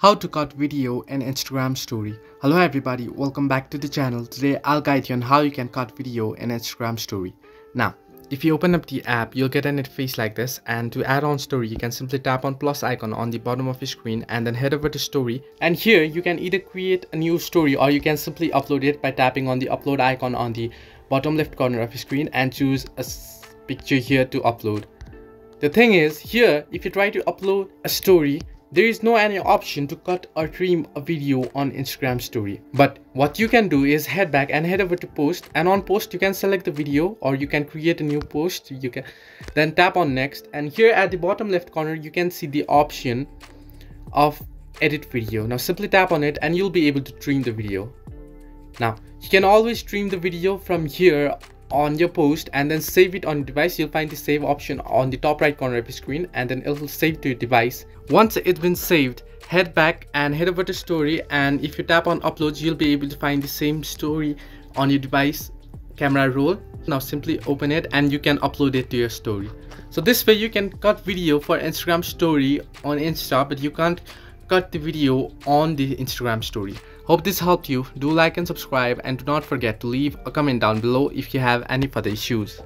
How to cut video in Instagram story. Hello everybody, welcome back to the channel. Today I'll guide you on how you can cut video in Instagram story. Now, if you open up the app, you'll get an interface like this, and to add on story, you can simply tap on plus icon on the bottom of your screen and then head over to story. And here you can either create a new story or you can simply upload it by tapping on the upload icon on the bottom left corner of your screen and choose a picture here to upload. The thing is, here if you try to upload a story, there is no any option to cut or trim a video on Instagram story. But what you can do is head back and head over to post, and on post you can select the video or you can create a new post. You can then tap on next, and here at the bottom left corner you can see the option of edit video. Now simply tap on it and you'll be able to trim the video. Now you can always trim the video from here on your post and then save it on your device. You'll find the save option on the top right corner of your screen and then it will save to your device. Once it's been saved, head back and head over to story, and if you tap on uploads you'll be able to find the same story on your device camera roll. Now simply open it and you can upload it to your story. So this way you can cut video for Instagram story on Insta, but you can't cut the video on the Instagram story. Hope this helped you. Do like and subscribe, and do not forget to leave a comment down below if you have any further issues.